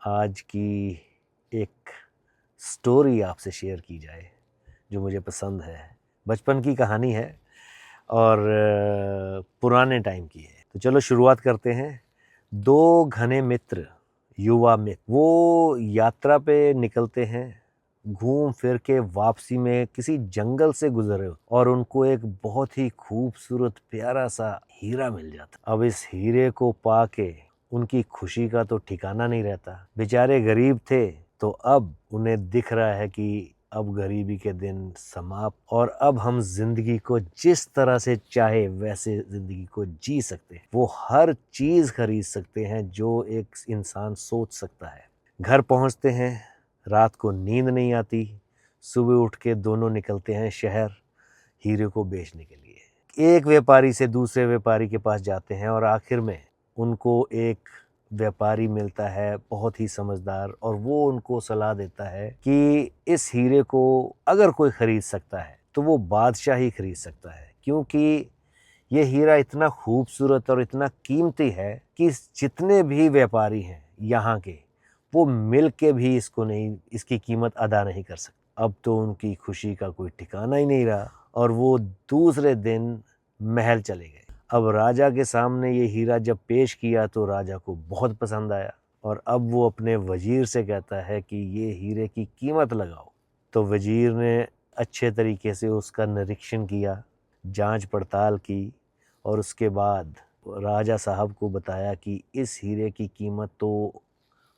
आज की एक स्टोरी आपसे शेयर की जाए जो मुझे पसंद है। बचपन की कहानी है और पुराने टाइम की है। तो चलो शुरुआत करते हैं। दो घने मित्र, युवा मित्र, वो यात्रा पे निकलते हैं। घूम फिर के वापसी में किसी जंगल से गुजरे और उनको एक बहुत ही खूबसूरत प्यारा सा हीरा मिल जाता। अब इस हीरे को पाके उनकी खुशी का तो ठिकाना नहीं रहता। बेचारे गरीब थे, तो अब उन्हें दिख रहा है कि अब गरीबी के दिन समाप्त और अब हम जिंदगी को जिस तरह से चाहे वैसे जिंदगी को जी सकते हैं। वो हर चीज खरीद सकते हैं जो एक इंसान सोच सकता है। घर पहुंचते हैं, रात को नींद नहीं आती। सुबह उठ के दोनों निकलते हैं शहर हीरे को बेचने के लिए। एक व्यापारी से दूसरे व्यापारी के पास जाते हैं और आखिर में उनको एक व्यापारी मिलता है, बहुत ही समझदार, और वो उनको सलाह देता है कि इस हीरे को अगर कोई खरीद सकता है तो वो बादशाह ही खरीद सकता है, क्योंकि ये हीरा इतना खूबसूरत और इतना कीमती है कि जितने भी व्यापारी हैं यहाँ के, वो मिल के भी इसकी कीमत अदा नहीं कर सकते। अब तो उनकी खुशी का कोई ठिकाना ही नहीं रहा और वो दूसरे दिन महल चले गए। अब राजा के सामने ये हीरा जब पेश किया तो राजा को बहुत पसंद आया और अब वो अपने वजीर से कहता है कि ये हीरे की कीमत लगाओ। तो वजीर ने अच्छे तरीके से उसका निरीक्षण किया, जांच पड़ताल की और उसके बाद राजा साहब को बताया कि इस हीरे की कीमत तो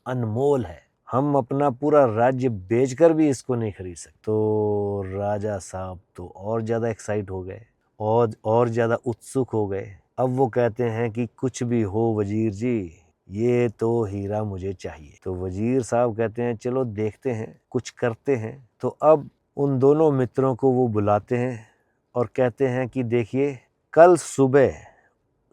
अनमोल है, हम अपना पूरा राज्य बेचकर भी इसको नहीं खरीद सकते। तो राजा साहब तो और ज़्यादा एक्साइट हो गए और ज़्यादा उत्सुक हो गए। अब वो कहते हैं कि कुछ भी हो वजीर जी, ये तो हीरा मुझे चाहिए। तो वजीर साहब कहते हैं चलो देखते हैं, कुछ करते हैं। तो अब उन दोनों मित्रों को वो बुलाते हैं और कहते हैं कि देखिए, कल सुबह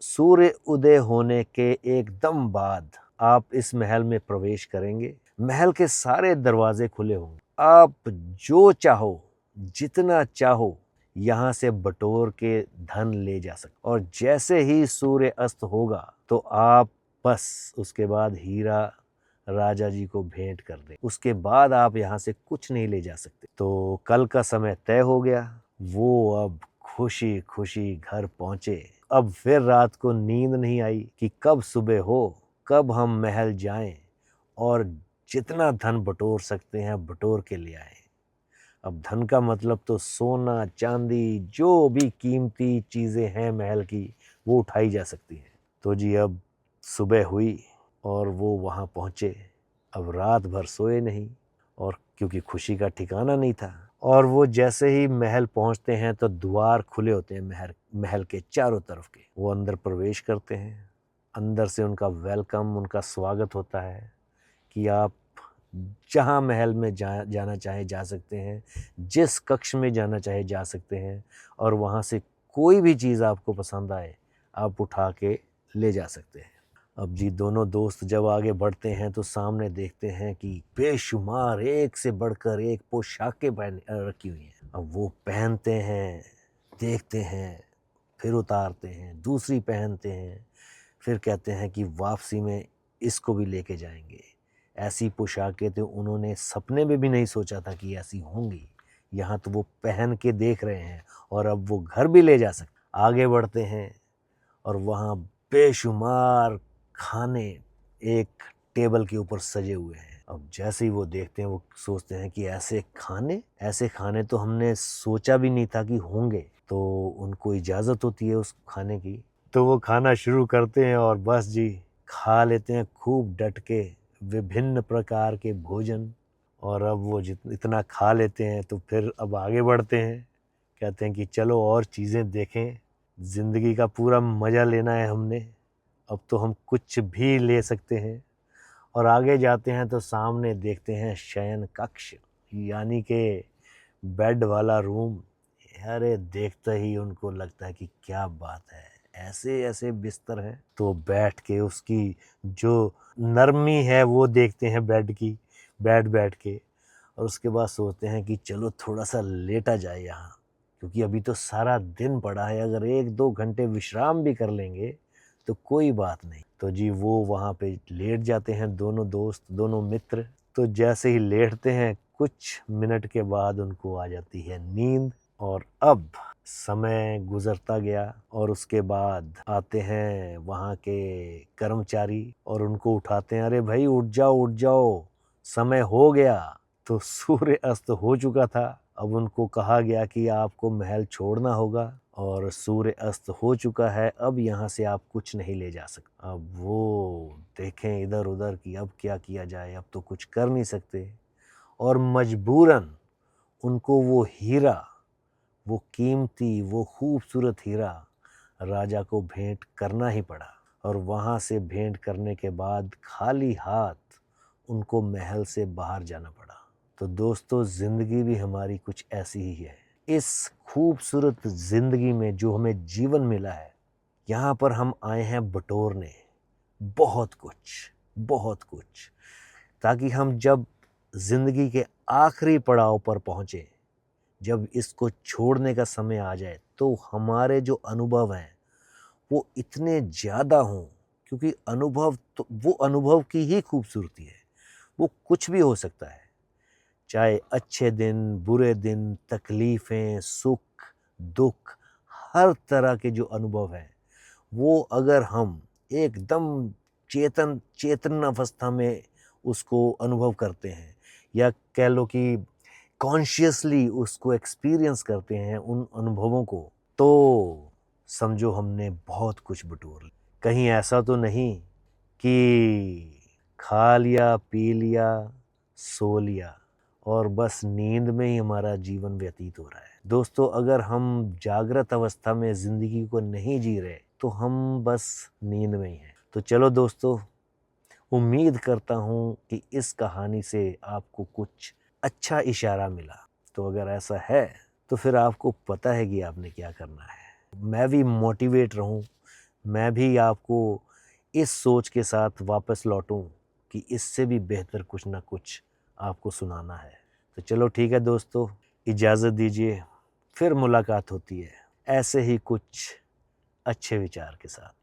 सूर्य उदय होने के एकदम बाद आप इस महल में प्रवेश करेंगे। महल के सारे दरवाजे खुले होंगे, आप जो चाहो, जितना चाहो, यहाँ से बटोर के धन ले जा सकते। और जैसे ही सूर्य अस्त होगा तो आप बस उसके बाद हीरा राजा जी को भेंट कर दें, उसके बाद आप यहाँ से कुछ नहीं ले जा सकते। तो कल का समय तय हो गया। वो अब खुशी खुशी घर पहुंचे। अब फिर रात को नींद नहीं आई कि कब सुबह हो, कब हम महल जाएं और जितना धन बटोर सकते हैं बटोर के ले आए। अब धन का मतलब तो सोना चांदी, जो भी कीमती चीज़ें हैं महल की, वो उठाई जा सकती हैं। तो जी अब सुबह हुई और वो वहाँ पहुँचे। अब रात भर सोए नहीं, और क्योंकि खुशी का ठिकाना नहीं था। और वो जैसे ही महल पहुँचते हैं तो द्वार खुले होते हैं महल के चारों तरफ के। वो अंदर प्रवेश करते हैं। अंदर से उनका वेलकम, उनका स्वागत होता है कि आप जहाँ महल में जाना चाहे जा सकते हैं, जिस कक्ष में जाना चाहे जा सकते हैं, और वहाँ से कोई भी चीज़ आपको पसंद आए आप उठा के ले जा सकते हैं। अब जी दोनों दोस्त जब आगे बढ़ते हैं तो सामने देखते हैं कि बेशुमार एक से बढ़कर एक पोशाकें पहन रखी हुई हैं। अब वो पहनते हैं, देखते हैं, फिर उतारते हैं, दूसरी पहनते हैं, फिर कहते हैं कि वापसी में इसको भी लेके जाएंगे। ऐसी पोशाकें तो उन्होंने सपने में भी नहीं सोचा था कि ऐसी होंगी। यहाँ तो वो पहन के देख रहे हैं और अब वो घर भी ले जा सकते। आगे बढ़ते हैं और वहाँ बेशुमार खाने एक टेबल के ऊपर सजे हुए हैं। अब जैसे ही वो देखते हैं वो सोचते हैं कि ऐसे खाने तो हमने सोचा भी नहीं था कि होंगे। तो उनको इजाज़त होती है उस खाने की, तो वो खाना शुरू करते हैं और बस जी खा लेते हैं खूब डट के विभिन्न प्रकार के भोजन। और अब वो इतना खा लेते हैं तो फिर अब आगे बढ़ते हैं। कहते हैं कि चलो और चीज़ें देखें, ज़िंदगी का पूरा मज़ा लेना है हमने, अब तो हम कुछ भी ले सकते हैं। और आगे जाते हैं तो सामने देखते हैं शयन कक्ष, यानी कि बेड वाला रूम। अरे देखते ही उनको लगता है कि क्या बात है, ऐसे ऐसे बिस्तर हैं। तो बैठ के उसकी जो नरमी है वो देखते हैं बेड की, बैठ के। और उसके बाद सोचते हैं कि चलो थोड़ा सा लेटा जाए यहाँ, क्योंकि अभी तो सारा दिन पड़ा है, अगर 1-2 घंटे विश्राम भी कर लेंगे तो कोई बात नहीं। तो जी वो वहाँ पे लेट जाते हैं दोनों दोस्त, दोनों मित्र। तो जैसे ही लेटते हैं कुछ मिनट के बाद उनको आ जाती है नींद। और अब समय गुजरता गया और उसके बाद आते हैं वहाँ के कर्मचारी और उनको उठाते हैं, अरे भाई उठ जाओ, समय हो गया। तो सूर्य अस्त हो चुका था। अब उनको कहा गया कि आपको महल छोड़ना होगा और सूर्य अस्त हो चुका है, अब यहाँ से आप कुछ नहीं ले जा सकते। अब वो देखें इधर उधर कि अब क्या किया जाए, अब तो कुछ कर नहीं सकते। और मजबूरन उनको वो हीरा, वो कीमती, वो खूबसूरत हीरा राजा को भेंट करना ही पड़ा। और वहाँ से भेंट करने के बाद खाली हाथ उनको महल से बाहर जाना पड़ा। तो दोस्तों ज़िंदगी भी हमारी कुछ ऐसी ही है। इस खूबसूरत ज़िंदगी में जो हमें जीवन मिला है, यहाँ पर हम आए हैं बटोरने बहुत कुछ, ताकि हम जब ज़िंदगी के आखिरी पड़ाव पर पहुँचे, जब इसको छोड़ने का समय आ जाए, तो हमारे जो अनुभव हैं वो इतने ज़्यादा हों, क्योंकि अनुभव तो वो अनुभव की ही खूबसूरती है। वो कुछ भी हो सकता है, चाहे अच्छे दिन, बुरे दिन, तकलीफ़ें, सुख, दुख, हर तरह के जो अनुभव हैं, वो अगर हम एकदम चेतन अवस्था में उसको अनुभव करते हैं, या कह लो कि कॉन्शियसली उसको एक्सपीरियंस करते हैं उन अनुभवों को, तो समझो हमने बहुत कुछ बटोर लिया। कहीं ऐसा तो नहीं कि खा लिया, पी लिया, सो लिया और बस नींद में ही हमारा जीवन व्यतीत हो रहा है। दोस्तों अगर हम जागृत अवस्था में ज़िंदगी को नहीं जी रहे, तो हम बस नींद में ही हैं। तो चलो दोस्तों, उम्मीद करता हूँ कि इस कहानी से आपको कुछ अच्छा इशारा मिला। तो अगर ऐसा है तो फिर आपको पता है कि आपने क्या करना है। मैं भी मोटिवेट रहूं, मैं भी आपको इस सोच के साथ वापस लौटूं कि इससे भी बेहतर कुछ ना कुछ आपको सुनाना है। तो चलो ठीक है दोस्तों, इजाज़त दीजिए, फिर मुलाकात होती है ऐसे ही कुछ अच्छे विचार के साथ।